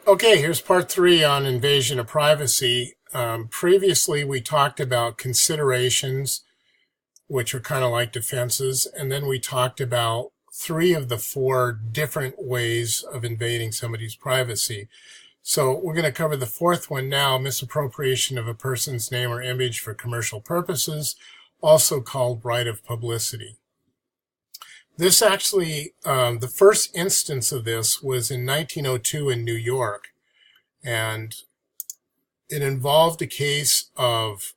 Okay, here's part three on invasion of privacy. Previously, we talked about considerations, which are kind of like defenses, and then we talked about three of the four different ways of invading somebody's privacy. So we're going to cover the fourth one now, misappropriation of a person's name or image for commercial purposes, also called right of publicity. This actually, the first instance of this was in 1902 in New York, and it involved a case of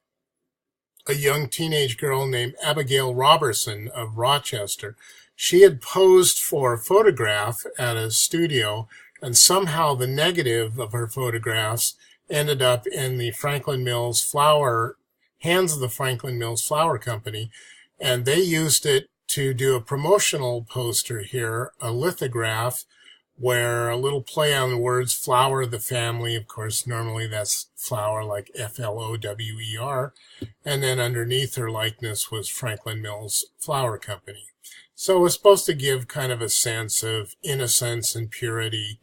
a young teenage girl named Abigail Robertson of Rochester. She had posed for a photograph at a studio, and somehow the negative of her photographs ended up in the Franklin Mills hands of the Franklin Mills Flour Company, and they used it to do a promotional poster here, a lithograph, where a little play on the words flower the family. Of course, normally that's flower like Flower. And then underneath her likeness was Franklin Mills Flour Company. So it was supposed to give kind of a sense of innocence and purity.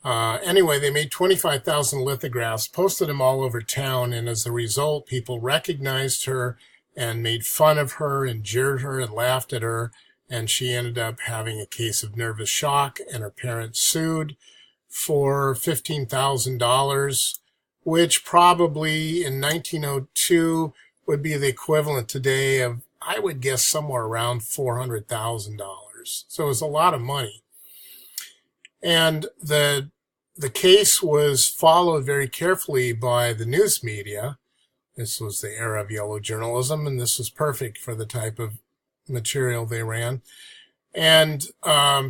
Anyway, they made 25,000 lithographs, posted them all over town, and as a result, people recognized her and made fun of her and jeered her and laughed at her, and she ended up having a case of nervous shock, and her parents sued for $15,000, which probably in 1902 would be the equivalent today of, I would guess, somewhere around $400,000. So it was a lot of money. And the case was followed very carefully by the news media. This was the era of yellow journalism, and this was perfect for the type of material they ran. And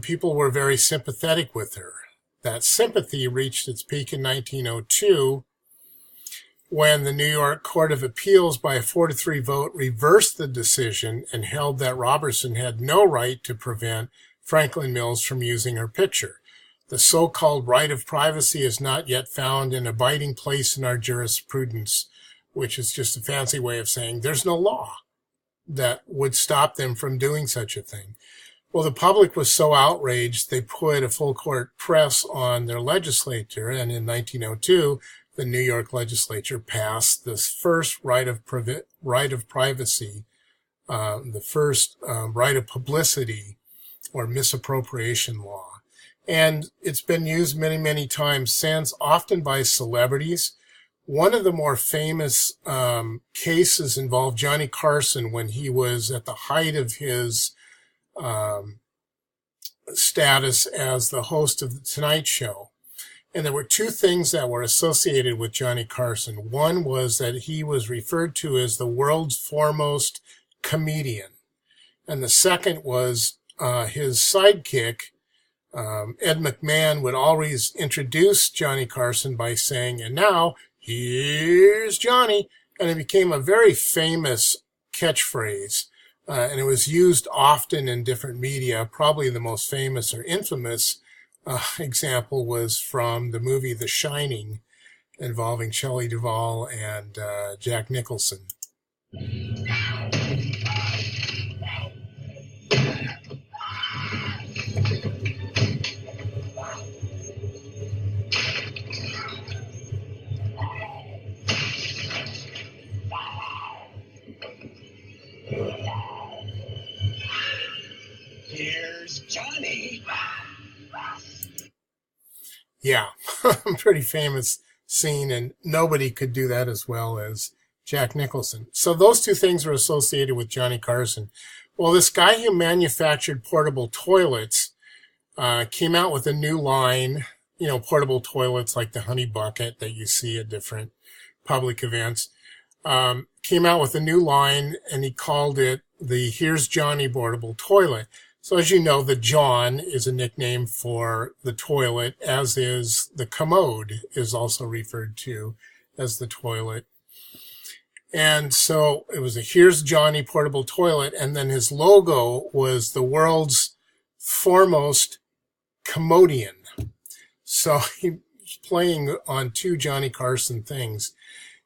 people were very sympathetic with her. That sympathy reached its peak in 1902 when the New York Court of Appeals, by a 4-3 vote, reversed the decision and held that Robertson had no right to prevent Franklin Mills from using her picture. The so-called right of privacy is not yet found an abiding place in our jurisprudence, which is just a fancy way of saying there's no law that would stop them from doing such a thing. Well, the public was so outraged, they put a full court press on their legislature, and in 1902, the New York legislature passed this first right of privacy, the first right of publicity or misappropriation law. And it's been used many, many times since, often by celebrities. One of the more famous cases involved Johnny Carson when he was at the height of his status as the host of The Tonight Show. And there were two things that were associated with Johnny Carson. One was that he was referred to as the world's foremost comedian. And the second was his sidekick, Ed McMahon, would always introduce Johnny Carson by saying, "And now, here's Johnny," and it became a very famous catchphrase, and it was used often in different media. Probably the most famous or infamous example was from the movie The Shining, involving Shelley Duvall and Jack Nicholson. Here's Johnny. Yeah, pretty famous scene, and nobody could do that as well as Jack Nicholson. So those two things are associated with Johnny Carson. Well, this guy who manufactured portable toilets came out with a new line, portable toilets like the Honey Bucket that you see at different public events. Came out with a new line, and he called it the Here's Johnny portable toilet. So as you know, the John is a nickname for the toilet, as is the commode is also referred to as the toilet. And so it was a Here's Johnny portable toilet, and then his logo was the world's foremost commodian. So he was playing on two Johnny Carson things.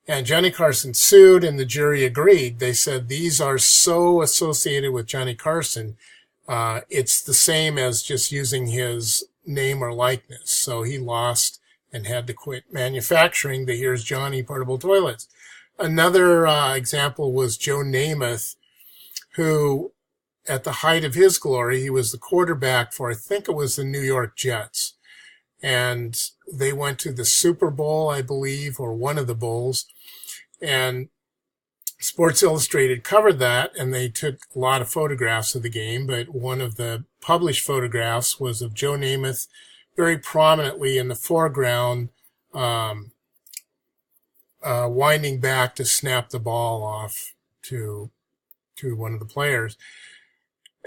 And Johnny Carson sued, and the jury agreed. They said these are so associated with Johnny Carson. It's the same as just using his name or likeness. So he lost and had to quit manufacturing the Here's Johnny portable toilets. Another example was Joe Namath, who at the height of his glory, he was the quarterback for, I think it was the New York Jets. And they went to the Super Bowl, I believe, or one of the bowls. And Sports Illustrated covered that, and they took a lot of photographs of the game. But one of the published photographs was of Joe Namath very prominently in the foreground, winding back to snap the ball off to one of the players.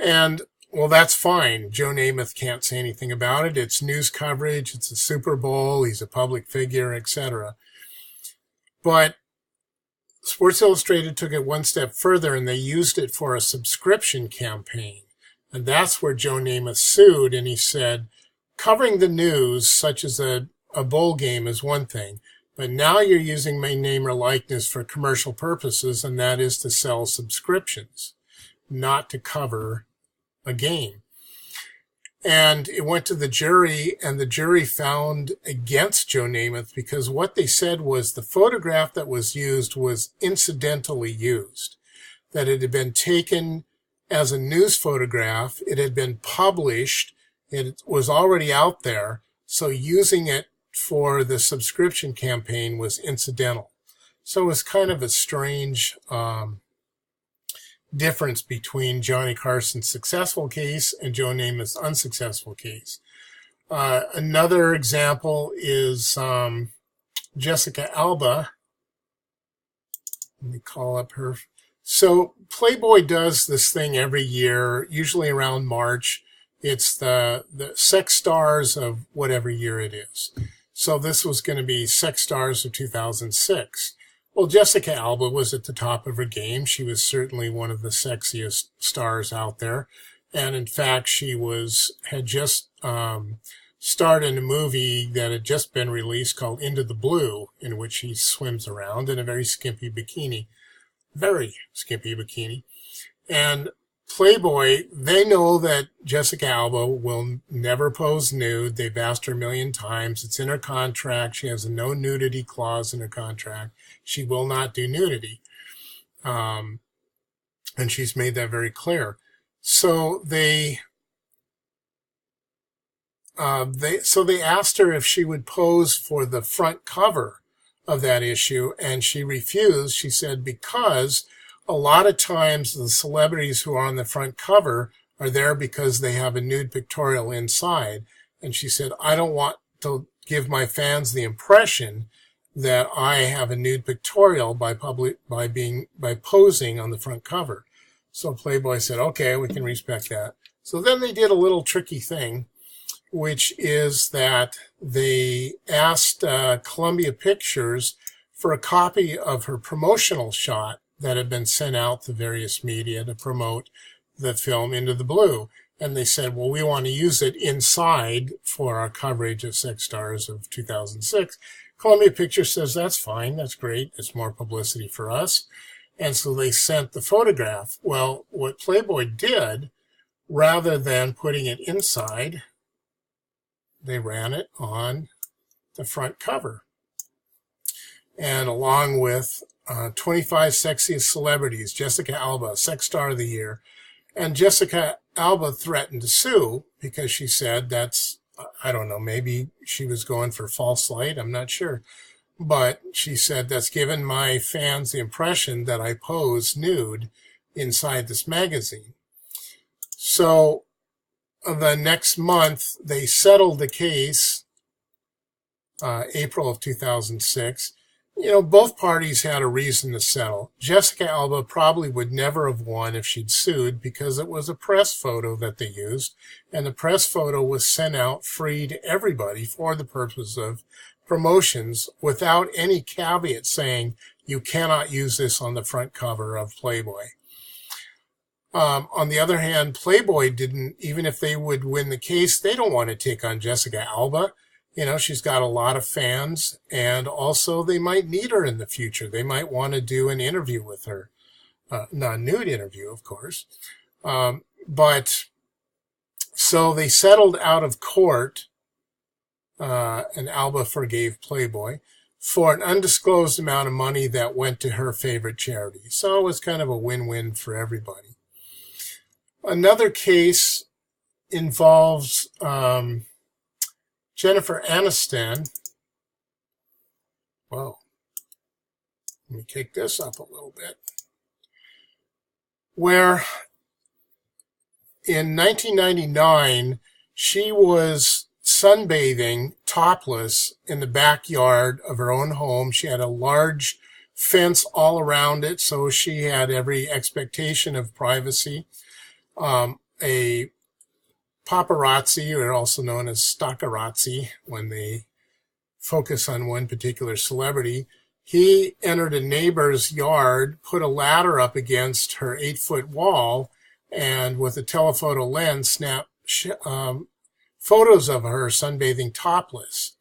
And, well, that's fine. Joe Namath can't say anything about it. It's news coverage. It's a Super Bowl. He's a public figure, etc. But Sports Illustrated took it one step further, and they used it for a subscription campaign. And that's where Joe Namath sued, and he said, covering the news, such as a bowl game, is one thing, but now you're using my name or likeness for commercial purposes, and that is to sell subscriptions, not to cover a game. And it went to the jury, and the jury found against Joe Namath because what they said was the photograph that was used was incidentally used, that it had been taken as a news photograph, it had been published, it was already out there, so using it for the subscription campaign was incidental. So it was kind of a strange difference between Johnny Carson's successful case and Joe Namath's unsuccessful case. Another example is Jessica Alba. Let me call up her. So Playboy does this thing every year, usually around March. It's the sex stars of whatever year it is. So this was going to be sex stars of 2006. Well, Jessica Alba was at the top of her game. She was certainly one of the sexiest stars out there. And in fact, she had just starred in a movie that had just been released called Into the Blue, in which she swims around in a very skimpy bikini. Very skimpy bikini. And Playboy, they know that Jessica Alba will never pose nude. They've asked her a million times. It's in her contract. She has a no nudity clause in her contract. She will not do nudity. And she's made that very clear. So they asked her if she would pose for the front cover of that issue, and she refused. She said, because a lot of times the celebrities who are on the front cover are there because they have a nude pictorial inside. And she said, I don't want to give my fans the impression that I have a nude pictorial by posing on the front cover. So Playboy said, okay, we can respect that. So then they did a little tricky thing, which is that they asked Columbia Pictures for a copy of her promotional shot that had been sent out to various media to promote the film Into the Blue. And they said, well, we want to use it inside for our coverage of Sex Stars of 2006. Columbia Pictures says, that's fine, that's great, it's more publicity for us. And so they sent the photograph. Well, what Playboy did, rather than putting it inside, they ran it on the front cover. And along with 25 sexiest celebrities, Jessica Alba, sex star of the year. And Jessica Alba threatened to sue because she said that's, I don't know, maybe she was going for false light, I'm not sure. But she said that's given my fans the impression that I pose nude inside this magazine. So the next month, they settled the case, April of 2006. You know, both parties had a reason to settle. Jessica Alba probably would never have won if she'd sued because it was a press photo that they used, and the press photo was sent out free to everybody for the purpose of promotions without any caveat saying you cannot use this on the front cover of Playboy. On the other hand, Playboy didn't, even if they would win the case, they don't want to take on Jessica Alba. You know, she's got a lot of fans, and also they might need her in the future. They might want to do an interview with her. Not a nude interview, of course. But so they settled out of court and Alba forgave Playboy for an undisclosed amount of money that went to her favorite charity. So it was kind of a win-win for everybody. Another case involves Jennifer Aniston. Whoa. Let me kick this up a little bit. Where in 1999, she was sunbathing topless in the backyard of her own home. She had a large fence all around it, so she had every expectation of privacy. A paparazzi, or also known as stalkerazzi, when they focus on one particular celebrity, he entered a neighbor's yard, put a ladder up against her 8-foot wall, and with a telephoto lens snapped photos of her sunbathing topless.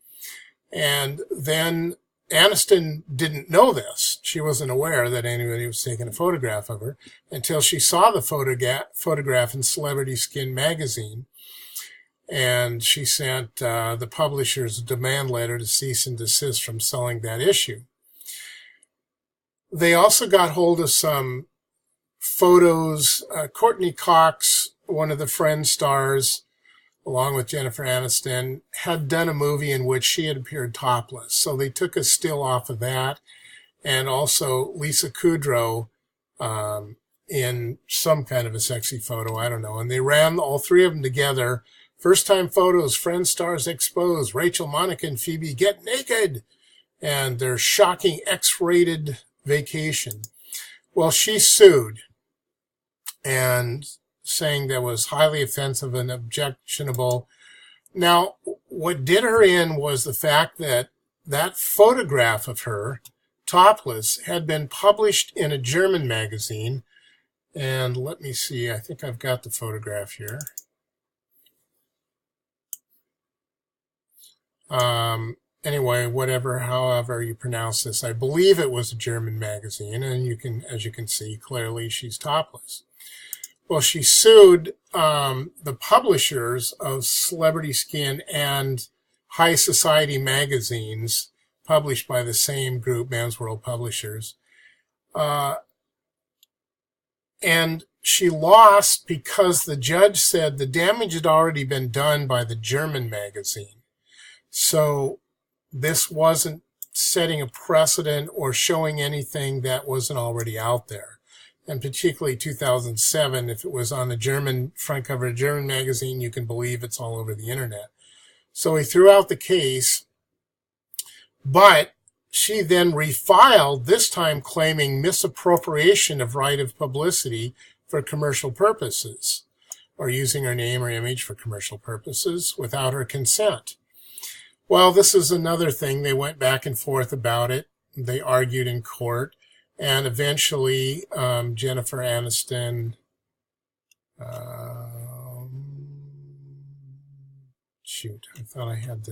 And then Aniston didn't know this. She wasn't aware that anybody was taking a photograph of her until she saw the photograph in Celebrity Skin magazine. And she sent the publishers a demand letter to cease and desist from selling that issue. They also got hold of some photos. Courtney Cox, one of the Friends stars, along with Jennifer Aniston, had done a movie in which she had appeared topless. So they took a still off of that. And also Lisa Kudrow in some kind of a sexy photo, I don't know. And they ran all three of them together. First time photos, Friends stars exposed, Rachel, Monica, and Phoebe get naked. And their shocking X-rated vacation. Well, she sued and saying that was highly offensive and objectionable. Now, what did her in was the fact that that photograph of her, topless, had been published in a German magazine. And let me see, I think I've got the photograph here. Anyway, however you pronounce this, I believe it was a German magazine, and as you can see, clearly she's topless. Well, she sued the publishers of Celebrity Skin and High Society magazines, published by the same group, Men's World Publishers. And she lost because the judge said the damage had already been done by the German magazine. So this wasn't setting a precedent or showing anything that wasn't already out there. And particularly 2007, if it was on the German front cover of a German magazine, you can believe it's all over the internet. So he threw out the case, but she then refiled, this time claiming misappropriation of right of publicity for commercial purposes, or using her name or image for commercial purposes without her consent. Well, this is another thing. They went back and forth about it. They argued in court. And eventually, Jennifer Aniston, shoot, I thought I had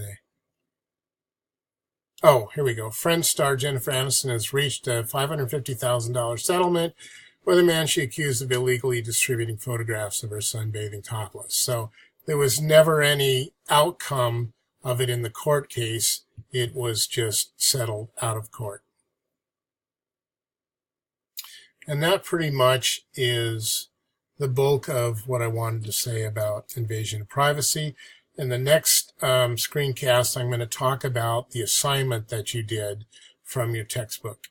oh, here we go. Friends star Jennifer Aniston has reached a $550,000 settlement with a man she accused of illegally distributing photographs of her sunbathing topless. So there was never any outcome of it in the court case. It was just settled out of court. And that pretty much is the bulk of what I wanted to say about invasion of privacy. In the next screencast, I'm going to talk about the assignment that you did from your textbook.